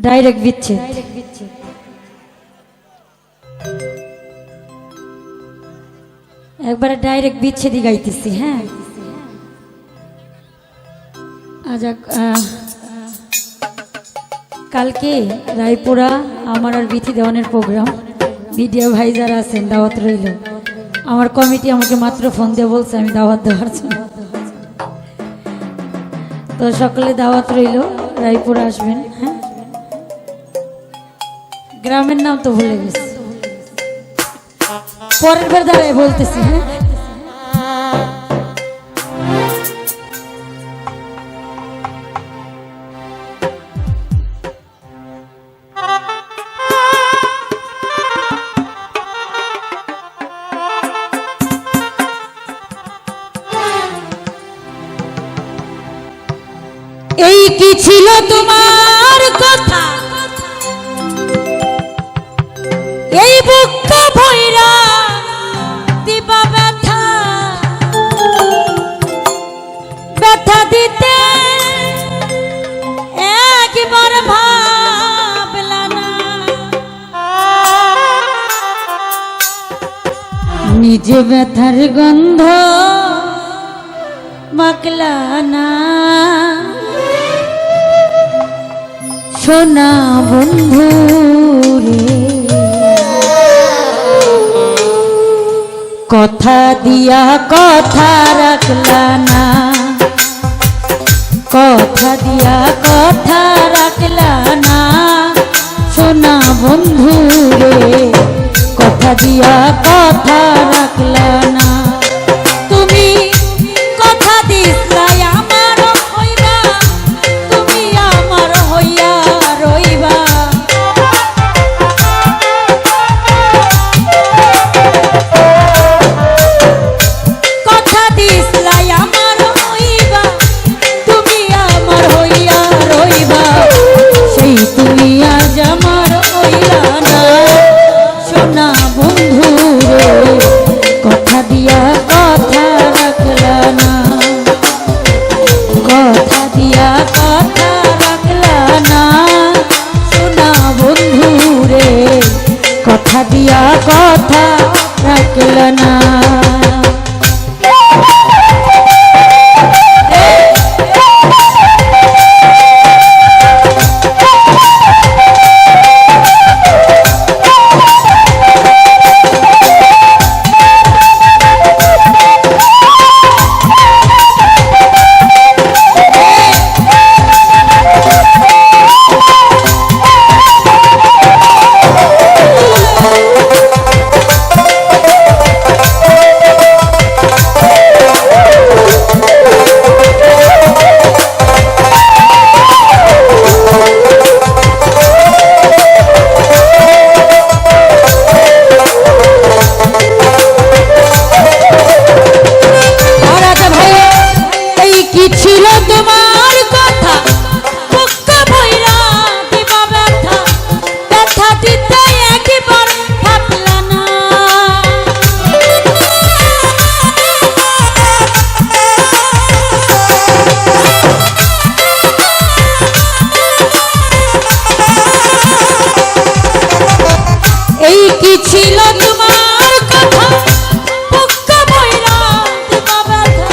Direct বিচ্ছেদ। একবারে direct বিচ্ছেদই গাইতেছি। হ্যাঁ, কালকে রায়পুরা আমার আর বিথি দেওয়ানের প্রোগ্রাম, মিডিয়া ভাই যারা আছেন দাওয়াত রইল। আমার কমিটি আমাকে মাত্র ফোন দিয়ে বলছে আমি দাওয়াত দেওয়ার জন্য, তো সকলে দাওয়াত রইল, রায়পুরা আসবেন। হ্যাঁ, গ্রামের নাম তো ভুলে গেছি, পরের বার দাঁড়ায় বলতেছি। হ্যাঁ, এই কি ছিল তোমার কথা, এই বুকটা ভৈরা দিবা ব্যথা, ব্যথা দিতে একবার ভাবলা না, নিজে ব্যথার গন্ধ মাখলা না, সোনা বন্ধু রে, কথা দিয়া কথা রাখলা না, কথা দিয়া কথা রাখলা না, সোনা বন্ধু রে, কথা দিয়া কথা রাখলা না। তুমি কথা দিসলাই আমার হইবা, তুমি আমার হইয়া রইবা, কথা দিসলাই আমার হইবা, তুমি আমার হইয়া রইবা, সেই তুমি আজ আমার হইলা না, সোনা বন্ধু রে, কথা দিয়া কথা রাখলা না, কথা দিয়া কথা রাখলা না, সোনা বন্ধু রে, কথা দিয়া কথা রাখলা না। এই কি ছিল তোমার কথা, বুকটা ভইরা দিবা ব্যথা,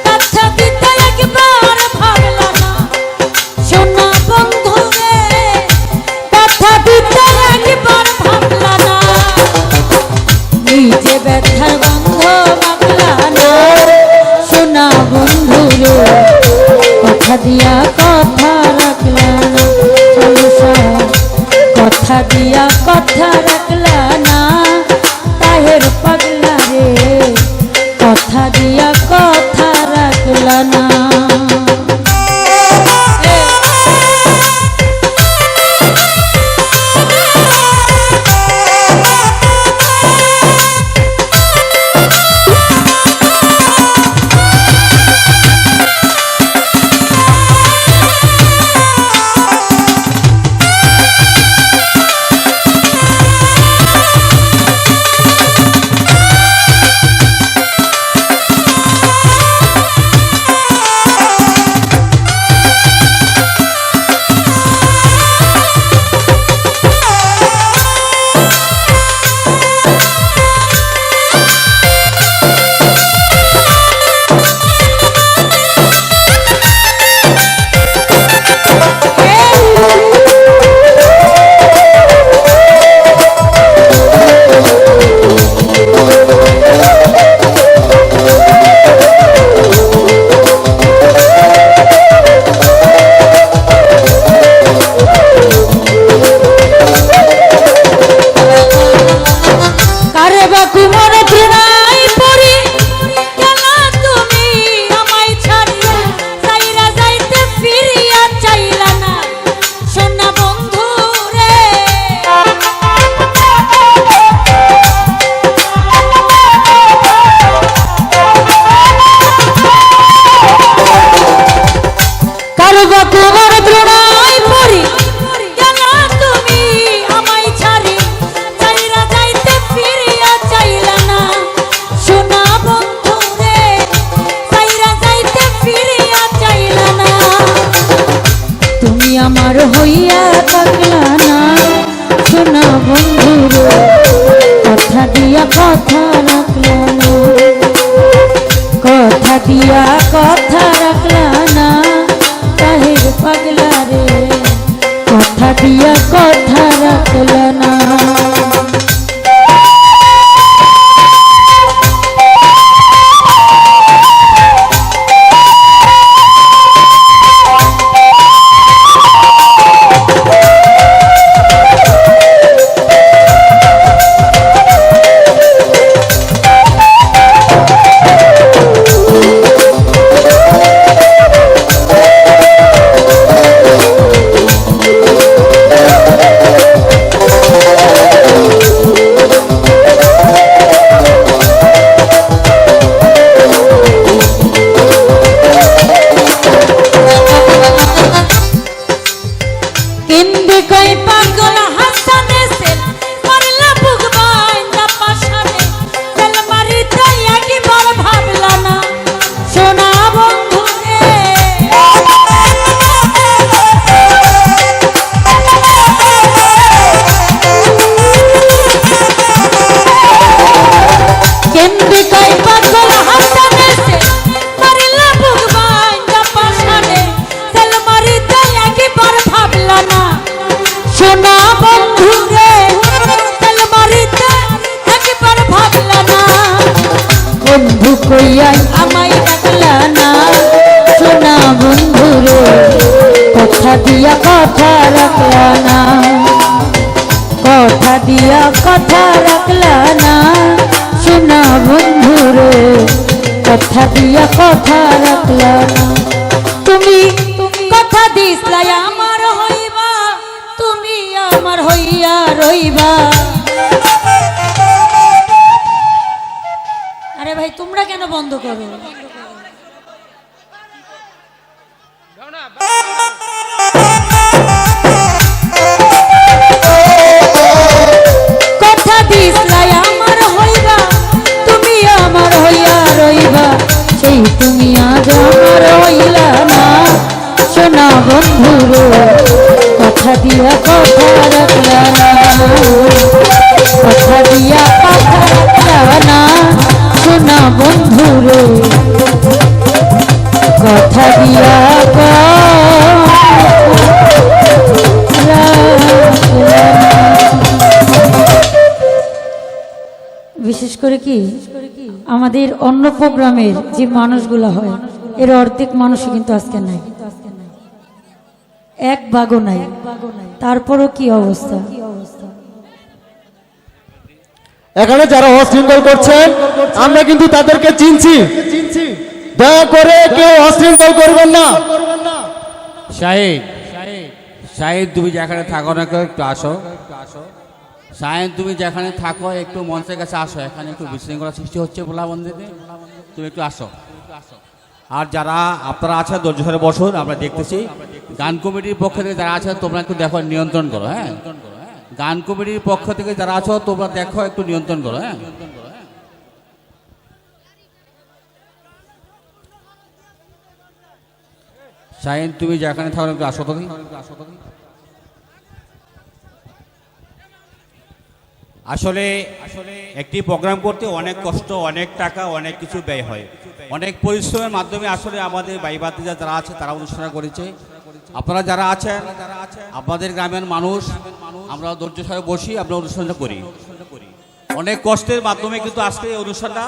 ব্যথা দিতে একবার ভাবলা না, সোনা বন্ধু রে, ব্যথা দিতে একবার ভাবলা না, নিজে ব্যথার গন্ধ মাখলা না, সোনা বন্ধু রে, কথা দিয়া কথা রাখলা না, কথা দিয়া কথা রাখলা না, তাহের পাগলা রে, কথা দিয়া কথা রাখলা না। পূর্ব কুমার দ্রোণায় পড়ি গেলা তুমি আমায় ছাড়ি চাইরা যাইতে ফিরিয়া চাইলা না সোনা বন্ধু রে চাইরা যাইতে ফিরিয়া চাইলা না তুমি আমার হইয়া থাকলা না সোনা বন্ধু রে কথা দিয়া কথা রাখলা না কথা দিয়া কথা রাখলা না তাহের পাগলা রে কথা দিয়া কথা রাখলা না বন্ধু কইয়াই আমায় ডাকলা না সোনা বন্ধু রে কথা দিয়া কথা রাখলা না কথা দিয়া কথা রাখলা না সোনা বন্ধু রে কথা দিয়া কথা রাখলা না তুমি কথা দিছলাই আমার হইবা তুমি আমার হইয়া রইবা আরে ভাই তোমরা কেন বন্ধ করো কথা দিছলাই আমার হইবা তুমি আমার হইয়া রইবা সেই তুমি আজ আমার হইলা না সোনা বন্ধু রে কথা দিয়া কথা রাখলা না কথা দিয়া কথা রাখলা না সোনা বন্ধু রে কথা দিয়া বিশেষ করে কি আমাদের অন্য প্রোগ্রামের যে মানুষগুলো হয় এর অর্ধেক মানুষই কিন্তু আজকে নাই এক ভাগও নাই তারপরও কি অবস্থা এখানে যারা অশৃঙ্খল করছেন আমরা কিন্তু তাদেরকে চিনছি দয়া করে কেউ অশৃঙ্খল করবেন না শাহিদ শাহিদ তুমি যেখানে থাকো না কেউ একটু আসো শাহিদ তুমি যেখানে থাকো একটু মঞ্চের কাছে আসো এখানে একটু বিশৃঙ্খলা সৃষ্টি হচ্ছে বলা বন্ধুদের তুমি একটু আসো আর যারা আপনারা আছেন ধৈর্য ধরে বসুন আমরা দেখতেছি গান কমিটির পক্ষ থেকে যারা আছে তোমরা একটু দেখো নিয়ন্ত্রণ করো হ্যাঁ গান কমিটির পক্ষ থেকে যারা আছো তোমরা দেখো একটু নিয়ন্ত্রণ করো হ্যাঁ শাহিন তুমি যেখানে থাকো একটু আসো তো আসলে একটি প্রোগ্রাম করতে অনেক কষ্ট অনেক টাকা অনেক কিছু ব্যয় হয় অনেক পরিশ্রমের মাধ্যমে আসলে আমাদের ভাই-ভাতিজা যারা আছে তারা অনুষ্ঠান করেছে আপনারা যারা আছেন আপনাদের গ্রামের মানুষ আমরা ধৈর্য সহকারে বসি আমরা অনুষ্ঠানটা করি অনেক কষ্টের মাধ্যমে কিন্তু আজকে এই অনুষ্ঠানটা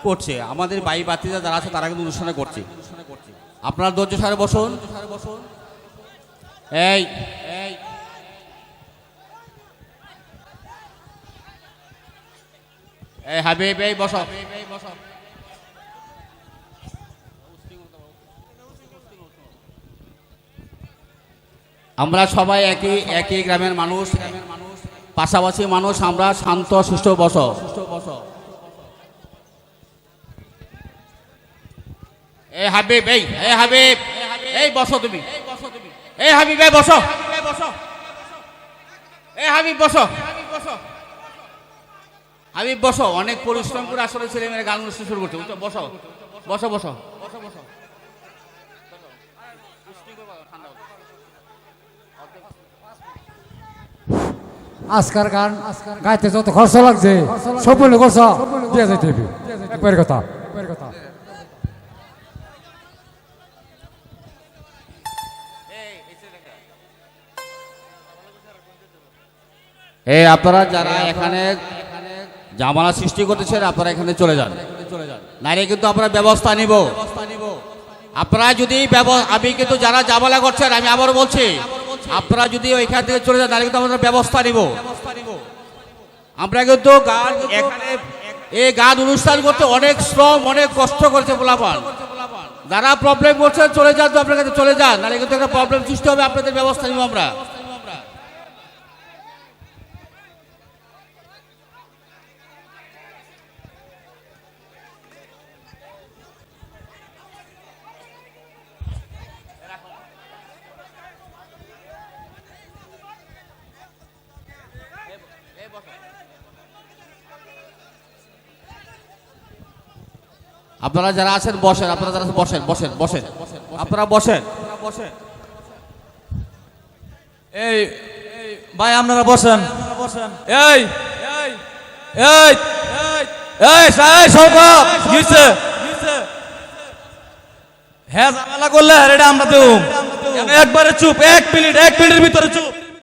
করছে আমাদের ভাই-ভাতিজা যারা আছে তারা কিন্তু অনুষ্ঠানটা করছে আপনারা ধৈর্য সহকারে বসুন এই হাবিব এই বসো আমরা সবাই একই গ্রামের মানুষ পাশাপাশি মানুষ আমরা শান্ত সুষ্ঠ বসো এই হাবিব এই বসো তুমি, এই হাবিব এই বসো, এই হাবিব বসো, হাবিব বসো। অনেক পরিশ্রম করে আসলে ছেলে মেয়েরা গান অনুষ্ঠান শুরু করছে, বুঝছো? বসো বসো বসো। আজকার গান গাইতে যত খরচ লাগছে সম্পূর্ণ খরচ দিয়ে যাইতে হবে, একবারের কথা। এই আপনারা যারা এখানে জামালা সৃষ্টি করতেছেন আপনারা এখানে চলে যান, নাইলে কিন্তু আপনারা ব্যবস্থা নিব। আপনারা যদি আমি কিন্তু যারা জামালা করছেন আমি আবারও বলছি, আপনারা যদি ওইখান থেকে চলে যান নাহলে কিন্তু আমরা ব্যবস্থা নিব। আমরা কিন্তু গান এখানে এই গান অনুষ্ঠান করতে অনেক শ্রম অনেক কষ্ট করছে পোলাপান। যারা প্রবলেম করছে চলে যান, তো আপনার কাছে চলে যান, নাহলে কিন্তু একটা প্রবলেম সৃষ্টি হবে, আপনাদের ব্যবস্থা নিব আমরা। আপনারা যারা আছেন বসেন, আপনারা যারা আছেন বসেন বসেন বসেন, আপনারা বসেন। এই ভাই আপনারা বসেন, এই এই এই সরকার গিয়েছে হ্যাঁ ঝামেলা করলে হ্যাঁ আমরা দেব একবারে চুপ, 1 মিনিটের ভিতরে চুপ।